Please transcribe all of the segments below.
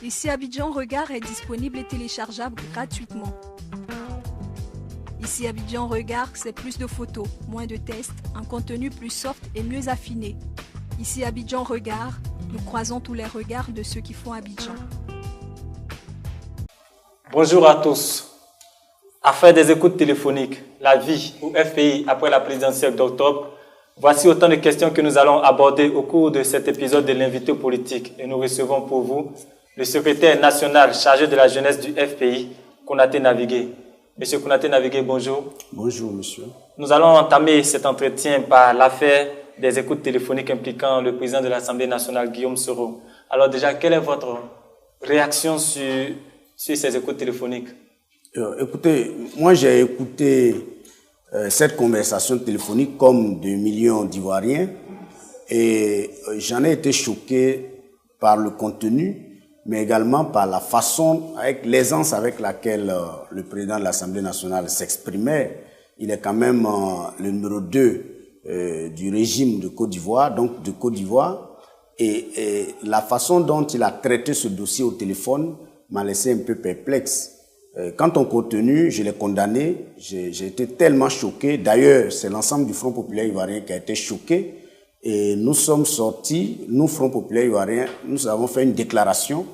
Ici Abidjan Regard est disponible et téléchargeable gratuitement. Ici Abidjan Regard, c'est plus de photos, moins de tests, un contenu plus soft et mieux affiné. Ici Abidjan Regard, nous croisons tous les regards de ceux qui font Abidjan. Bonjour à tous. Affaire des écoutes téléphoniques, la vie ou FPI après la présidentielle d'octobre, voici autant de questions que nous allons aborder au cours de cet épisode de l'invité politique. Et nous recevons pour vous le secrétaire national chargé de la jeunesse du FPI, Konaté Navigué. Monsieur Konaté Navigué, bonjour. Bonjour, monsieur. Nous allons entamer cet entretien par l'affaire des écoutes téléphoniques impliquant le président de l'Assemblée nationale, Guillaume Soro. Alors déjà, quelle est votre réaction sur ces écoutes téléphoniques? Écoutez, moi j'ai écouté cette conversation téléphonique comme des millions d'Ivoiriens et j'en ai été choqué par le contenu, mais également par la façon, avec l'aisance avec laquelle le président de l'Assemblée nationale s'exprimait. Il est quand même le numéro 2 du régime de Côte d'Ivoire, donc de Côte d'Ivoire, et la façon dont il a traité ce dossier au téléphone m'a laissé un peu perplexe. Quant au contenu, je l'ai condamné, j'ai été tellement choqué. D'ailleurs, c'est l'ensemble du Front populaire ivoirien qui a été choqué. Et nous sommes sortis, nous, Front populaire ivoirien, nous avons fait une déclaration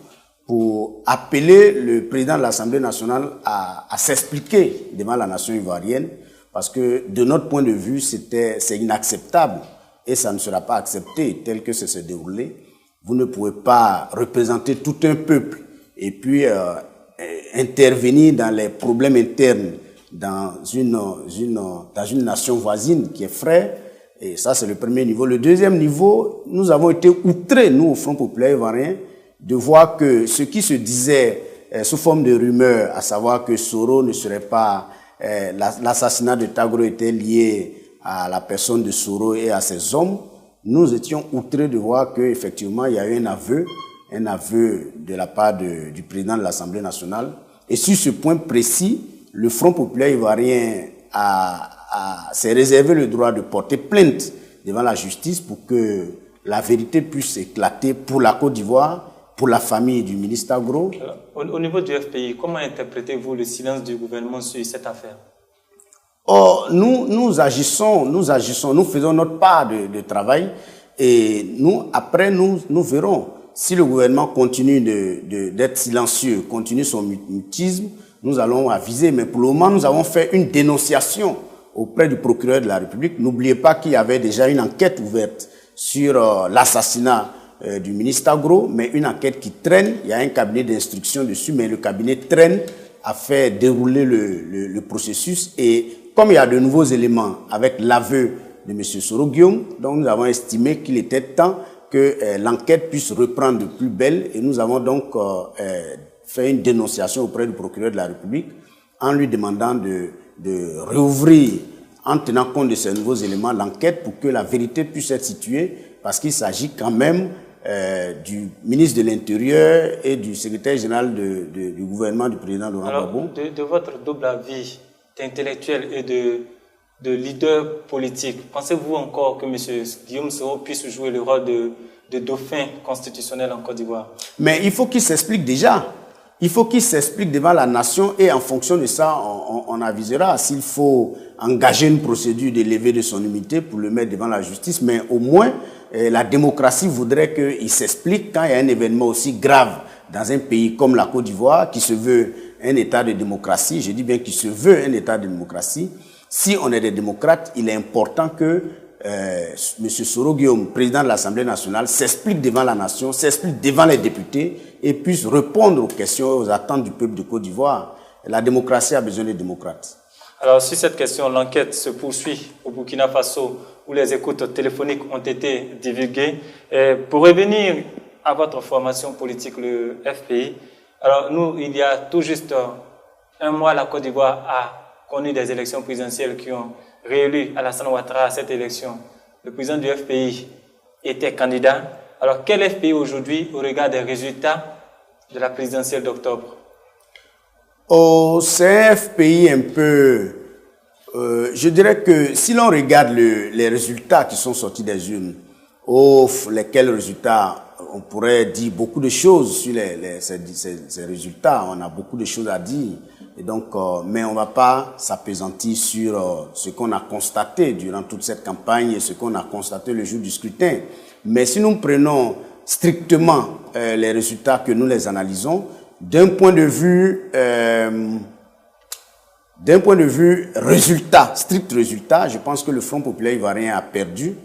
pour appeler le président de l'Assemblée nationale à s'expliquer devant la nation ivoirienne. Parce que de notre point de vue, c'est inacceptable et ça ne sera pas accepté tel que ça s'est déroulé. Vous ne pouvez pas représenter tout un peuple et puis intervenir dans les problèmes internes dans une nation voisine qui est frère. Et ça, c'est le premier niveau. Le deuxième niveau, nous avons été outrés, nous, au Front populaire ivoirien, de voir que ce qui se disait sous forme de rumeur, à savoir que Soro ne serait pas... l'assassinat de Tagro était lié à la personne de Soro et à ses hommes, nous étions outrés de voir qu'effectivement, il y a eu un aveu de la part du président de l'Assemblée nationale. Et sur ce point précis, le Front populaire ivoirien s'est réservé le droit de porter plainte devant la justice pour que la vérité puisse éclater pour la Côte d'Ivoire, pour la famille du ministre Tagro. Au niveau du FPI, comment interprétez-vous le silence du gouvernement sur cette affaire? Nous agissons, nous faisons notre part de travail et nous verrons. Si le gouvernement continue d'être silencieux, continue son mutisme, nous allons aviser. Mais pour le moment, nous avons fait une dénonciation auprès du procureur de la République. N'oubliez pas qu'il y avait déjà une enquête ouverte sur l'assassinat du ministre Tagro, mais une enquête qui traîne. Il y a un cabinet d'instruction dessus, mais le cabinet traîne à faire dérouler le processus. Et comme il y a de nouveaux éléments avec l'aveu de M. Soro Guillaume, donc nous avons estimé qu'il était temps que l'enquête puisse reprendre de plus belle et nous avons donc fait une dénonciation auprès du procureur de la République en lui demandant de réouvrir, en tenant compte de ces nouveaux éléments, l'enquête pour que la vérité puisse être située parce qu'il s'agit quand même du ministre de l'Intérieur et du secrétaire général du gouvernement du président Laurent Gbagbo. De votre double avis d'intellectuel et de leader politique, pensez-vous encore que M. Guillaume Soro puisse jouer le rôle de dauphin constitutionnel en Côte d'Ivoire? Mais il faut qu'il s'explique déjà. Il faut qu'il s'explique devant la nation et en fonction de ça, on avisera s'il faut engager une procédure de levée de son immunité pour le mettre devant la justice. Mais au moins, la démocratie voudrait qu'il s'explique quand il y a un événement aussi grave dans un pays comme la Côte d'Ivoire qui se veut un état de démocratie. Je dis bien qu'il se veut un état de démocratie. Si on est des démocrates, il est important que M. Soro Guillaume, président de l'Assemblée nationale, s'explique devant la nation, s'explique devant les députés et puisse répondre aux questions et aux attentes du peuple de Côte d'Ivoire. La démocratie a besoin des démocrates. Alors, sur cette question, l'enquête se poursuit au Burkina Faso, où les écoutes téléphoniques ont été divulguées. Et pour revenir à votre formation politique, le FPI, alors nous, il y a tout juste un mois, la Côte d'Ivoire a connu des élections présidentielles qui ont réélu Alassane Ouattara à cette élection. Le président du FPI était candidat. Alors, quel FPI aujourd'hui au regard des résultats de la présidentielle d'octobre? C'est un FPI un peu... je dirais que si l'on regarde les résultats qui sont sortis des urnes, lesquels résultats on pourrait dire beaucoup de choses sur ces résultats. On a beaucoup de choses à dire. Et donc, mais on ne va pas s'appesantir sur ce qu'on a constaté durant toute cette campagne et ce qu'on a constaté le jour du scrutin. Mais si nous prenons strictement les résultats que nous les analysons, d'un point de vue résultat, strict résultat, je pense que le Front populaire ivoirien a perdu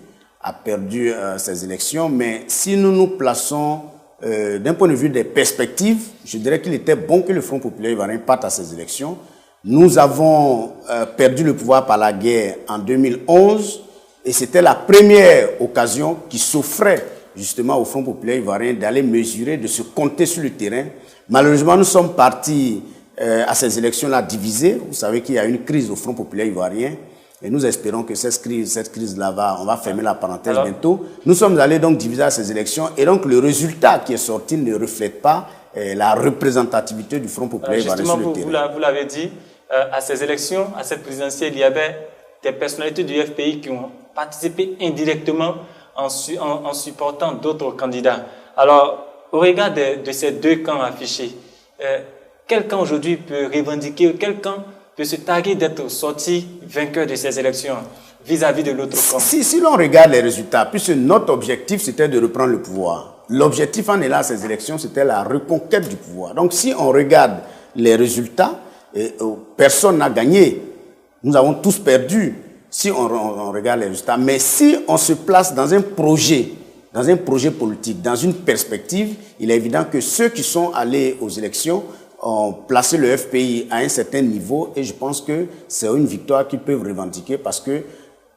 ces élections. Mais si nous nous plaçons d'un point de vue des perspectives, je dirais qu'il était bon que le Front populaire ivoirien parte à ces élections. Nous avons perdu le pouvoir par la guerre en 2011 et c'était la première occasion qui s'offrait justement au Front populaire ivoirien d'aller mesurer, de se compter sur le terrain. Malheureusement, nous sommes partis à ces élections-là divisés. Vous savez qu'il y a une crise au Front populaire ivoirien. Et nous espérons que cette crise-là on va fermer la parenthèse bientôt. Nous sommes allés donc diviser à ces élections et donc le résultat qui est sorti ne reflète pas la représentativité du Front populaire ivoirien sur le terrain. Vous l'avez dit, à ces élections, à cette présidentielle, il y avait des personnalités du FPI qui ont participé indirectement en supportant d'autres candidats. Alors, au regard de ces deux camps affichés, quel camp aujourd'hui peut revendiquer, quel camp peut se targuer d'être sorti vainqueur de ces élections vis-à-vis de l'autre camp? Si l'on regarde les résultats, puisque notre objectif c'était de reprendre le pouvoir, l'objectif en allant à ces élections c'était la reconquête du pouvoir. Donc si on regarde les résultats, personne n'a gagné, nous avons tous perdu si on regarde les résultats. Mais si on se place dans un projet politique, dans une perspective, il est évident que ceux qui sont allés aux élections ont placé le FPI à un certain niveau et je pense que c'est une victoire qu'ils peuvent revendiquer parce que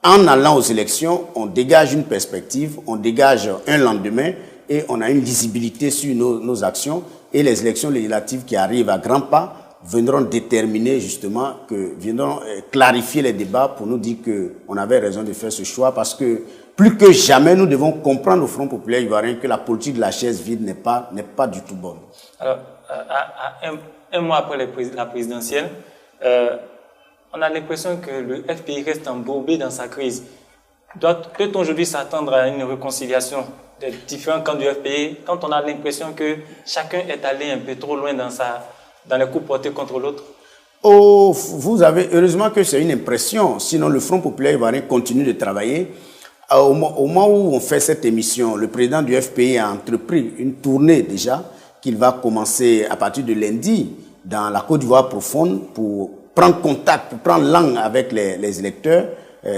en allant aux élections, on dégage une perspective, on dégage un lendemain et on a une lisibilité sur nos actions et les élections législatives qui arrivent à grands pas viendront déterminer justement, viendront clarifier les débats pour nous dire qu'on avait raison de faire ce choix parce que plus que jamais nous devons comprendre au Front populaire ivoirien que la politique de la chaise vide n'est pas du tout bonne. Alors, un mois après la présidentielle, on a l'impression que le FPI reste embourbé dans sa crise. Peut-on aujourd'hui s'attendre à une réconciliation des différents camps du FPI quand on a l'impression que chacun est allé un peu trop loin dans les coups portés contre l'autre? Oh, heureusement que c'est une impression, sinon le Front populaire ivoirien continue de travailler. Au moment où on fait cette émission, le président du FPI a entrepris une tournée déjà qu'il va commencer à partir de lundi dans la Côte d'Ivoire profonde pour prendre contact, pour prendre langue avec les électeurs.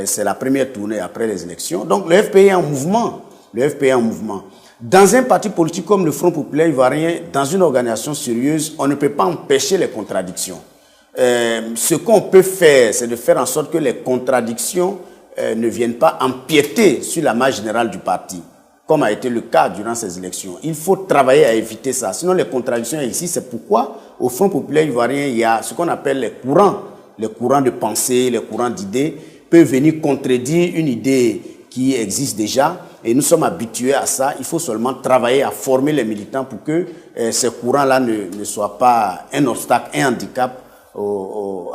C'est la première tournée après les élections. Donc le FPI est en mouvement. Le FPI est en mouvement. Dans un parti politique comme le Front populaire ivoirien, dans une organisation sérieuse, on ne peut pas empêcher les contradictions. Ce qu'on peut faire, c'est de faire en sorte que les contradictions ne viennent pas empiéter sur la masse générale du parti, comme a été le cas durant ces élections. Il faut travailler à éviter ça. Sinon, les contradictions ici, c'est pourquoi au Front populaire ivoirien, il y a ce qu'on appelle les courants de pensée, les courants d'idées, peuvent venir contredire une idée qui existe déjà. Et nous sommes habitués à ça. Il faut seulement travailler à former les militants pour que ces courants-là ne soient pas un obstacle, un handicap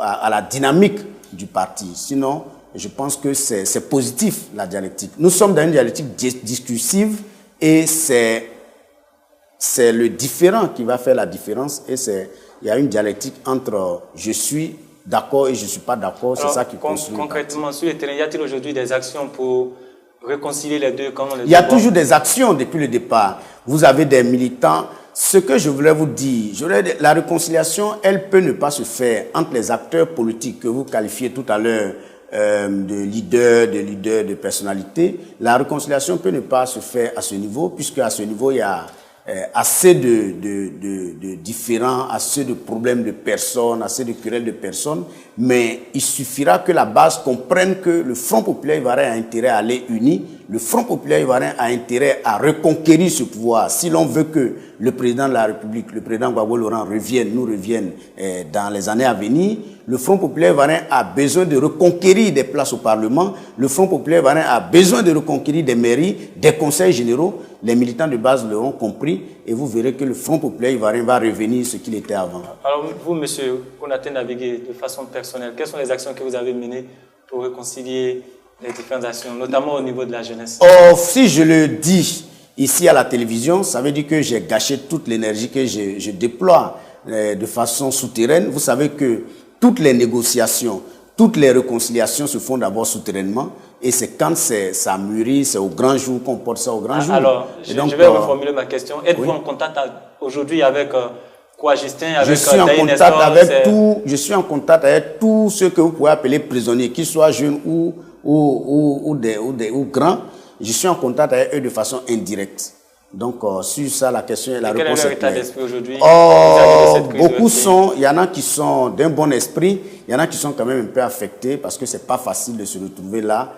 à la dynamique du parti. Sinon, je pense que c'est positif, la dialectique. Nous sommes dans une dialectique discursive et c'est le différent qui va faire la différence. Et il y a une dialectique entre je suis d'accord et je ne suis pas d'accord. C'est ça qui construit. Concrètement, sur le terrain, y a-t-il aujourd'hui des actions pour réconcilier les deux? Il y a toujours des actions depuis le départ. Vous avez des militants. Ce que je voulais vous dire, la réconciliation, elle peut ne pas se faire entre les acteurs politiques que vous qualifiez tout à l'heure de leaders, de personnalités. La réconciliation peut ne pas se faire à ce niveau, puisque à ce niveau, il y a assez de différends, assez de problèmes de personnes, assez de querelles de personnes, mais il suffira que la base comprenne que le Front populaire ivoirien a intérêt à aller uni, le Front populaire ivoirien a intérêt à reconquérir ce pouvoir. Si l'on veut que le président de la République, le président Gbagbo Laurent nous revienne dans les années à venir, le Front populaire ivoirien a besoin de reconquérir des places au Parlement, le Front populaire ivoirien a besoin de reconquérir des mairies, des conseils généraux. Les militants de base l'auront compris et vous verrez que le Front populaire ivoirien va revenir ce qu'il était avant. Alors vous, monsieur Konaté Navigué, de façon personnelle, quelles sont les actions que vous avez menées pour réconcilier les différentes actions, notamment au niveau de la jeunesse? Oh, si je le dis, Ici, à la télévision, ça veut dire que j'ai gâché toute l'énergie que je déploie de façon souterraine. Vous savez que toutes les négociations, toutes les réconciliations se font d'abord souterrainement. Et c'est quand ça mûrit, c'est au grand jour qu'on porte ça au grand jour. Alors, je vais reformuler ma question. Êtes-vous en contact aujourd'hui avec quoi, Justin, avec Je suis en contact avec tous ceux que vous pouvez appeler prisonniers, qu'ils soient jeunes ou grands. Je suis en contact avec eux de façon indirecte. Donc, sur ça, la question et la réponse est claire. Quel est leur état d'esprit aujourd'hui? Beaucoup sont, il y en a qui sont d'un bon esprit, il y en a qui sont quand même un peu affectés parce que c'est pas facile de se retrouver là,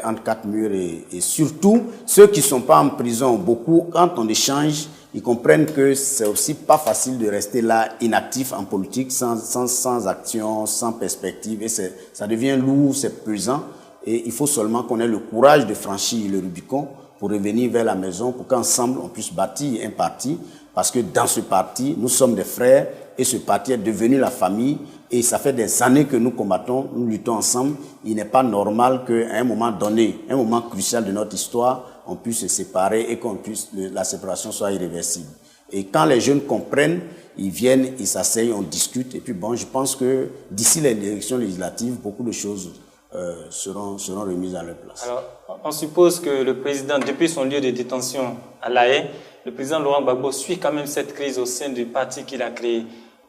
entre quatre murs et surtout, ceux qui sont pas en prison, beaucoup, quand on échange, ils comprennent que c'est aussi pas facile de rester là, inactif en politique, sans action, sans perspective et ça devient lourd, c'est pesant. Et il faut seulement qu'on ait le courage de franchir le Rubicon pour revenir vers la maison, pour qu'ensemble on puisse bâtir un parti. Parce que dans ce parti, nous sommes des frères et ce parti est devenu la famille. Et ça fait des années que nous combattons, nous luttons ensemble. Il n'est pas normal qu'à un moment donné, un moment crucial de notre histoire, on puisse se séparer et la séparation soit irréversible. Et quand les jeunes comprennent, ils viennent, ils s'asseyent, on discute. Et puis bon, je pense que d'ici les élections législatives, beaucoup de choses seront remises à leur place. Alors, on suppose que le président, depuis son lieu de détention à La Haye, le président Laurent Gbagbo suit quand même cette crise au sein du parti qu'il a créé.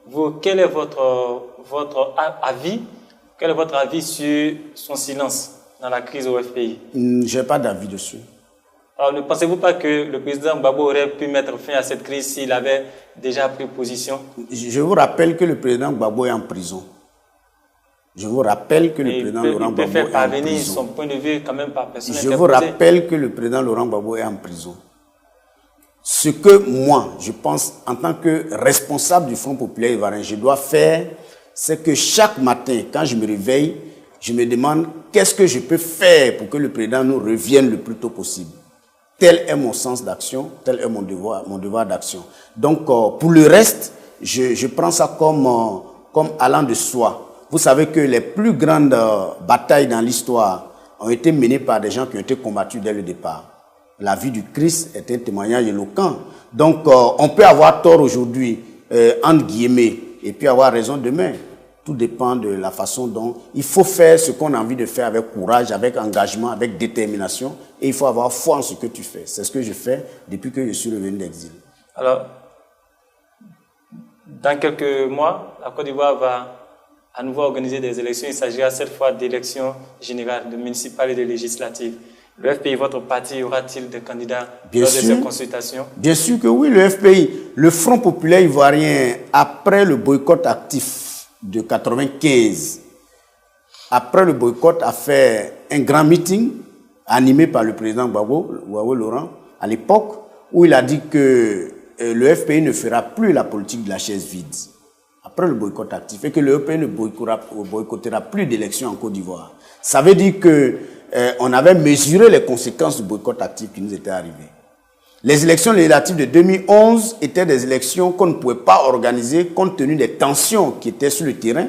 Vous, quel est votre avis? Quel est votre avis sur son silence dans la crise au FPI? Je n'ai pas d'avis dessus. Alors, ne pensez-vous pas que le président Gbagbo aurait pu mettre fin à cette crise s'il avait déjà pris position? Je vous rappelle que le président Gbagbo est en prison. Je vous rappelle que le président Laurent Gbagbo est en prison. Son point de vue quand même par personne. Je vous rappelle que le président Laurent Gbagbo est en prison. Ce que moi, je pense, en tant que responsable du Front populaire ivoirien, je dois faire, c'est que chaque matin, quand je me réveille, je me demande qu'est-ce que je peux faire pour que le président nous revienne le plus tôt possible. Tel est mon sens d'action, tel est mon devoir d'action. Donc, pour le reste, je prends ça comme allant de soi. Vous savez que les plus grandes batailles dans l'histoire ont été menées par des gens qui ont été combattus dès le départ. La vie du Christ est un témoignage éloquent. Donc, on peut avoir tort aujourd'hui, entre guillemets, et puis avoir raison demain. Tout dépend de la façon dont il faut faire ce qu'on a envie de faire avec courage, avec engagement, avec détermination. Et il faut avoir foi en ce que tu fais. C'est ce que je fais depuis que je suis revenu d'exil. Alors, dans quelques mois, la Côte d'Ivoire va à nouveau organiser des élections. Il s'agira cette fois d'élections générales, de municipales et de législatives. Le FPI, votre parti, aura-t-il des candidats lors de ces consultations? Bien sûr que oui, le FPI, le Front populaire ivoirien, après le boycott actif de 1995, après le boycott, a fait un grand meeting animé par le président Gbagbo Laurent, à l'époque, où il a dit que le FPI ne fera plus la politique de la chaise vide. Après le boycott actif, et que le FPI ne boycottera plus d'élections en Côte d'Ivoire. Ça veut dire que on avait mesuré les conséquences du boycott actif qui nous était arrivé. Les élections législatives de 2011 étaient des élections qu'on ne pouvait pas organiser compte tenu des tensions qui étaient sur le terrain.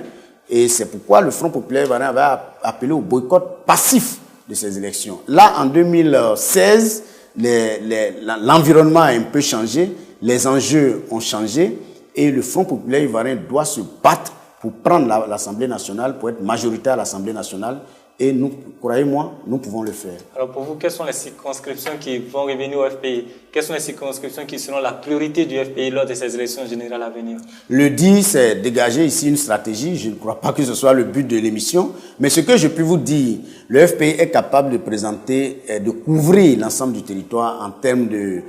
Et c'est pourquoi le Front populaire ivoirien avait appelé au boycott passif de ces élections. Là, en 2016, l'environnement a un peu changé, les enjeux ont changé et le Front populaire ivoirien doit se battre pour prendre l'Assemblée nationale, pour être majoritaire à l'Assemblée nationale. Et nous, croyez-moi, nous pouvons le faire. Alors pour vous, quelles sont les circonscriptions qui vont revenir au FPI? Quelles sont les circonscriptions qui seront la priorité du FPI lors de ces élections générales à venir? Le dit, c'est dégager ici une stratégie. Je ne crois pas que ce soit le but de l'émission. Mais ce que je peux vous dire, le FPI est capable de présenter, de couvrir l'ensemble du territoire en termes de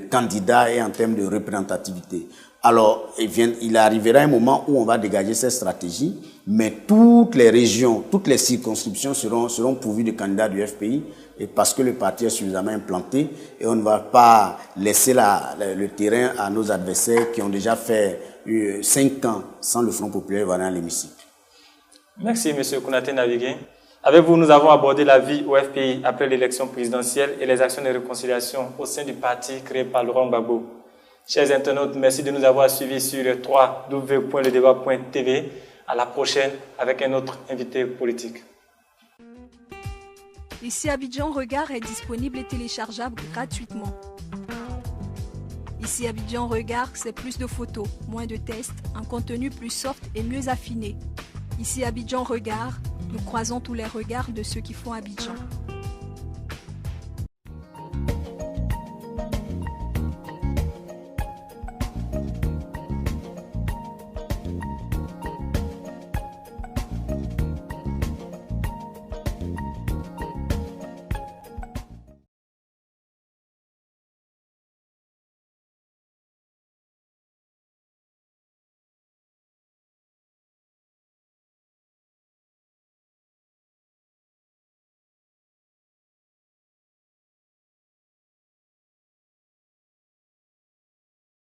candidats et en termes de représentativité. Alors, il arrivera un moment où on va dégager cette stratégie, mais toutes les régions, toutes les circonscriptions seront pourvues de candidats du FPI, et parce que le parti est suffisamment implanté, et on ne va pas laisser le terrain à nos adversaires qui ont déjà fait 5 ans sans le Front populaire ivoirien à l'hémicycle. Merci, M. Konaté Navigué. Avec vous, nous avons abordé la vie au FPI après l'élection présidentielle et les actions de réconciliation au sein du parti créé par Laurent Gbagbo. Chers internautes, merci de nous avoir suivis sur www.ledébat.tv. À la prochaine avec un autre invité politique. Ici Abidjan Regard est disponible et téléchargeable gratuitement. Ici Abidjan Regard, c'est plus de photos, moins de tests, un contenu plus soft et mieux affiné. Ici Abidjan Regard, nous croisons tous les regards de ceux qui font Abidjan.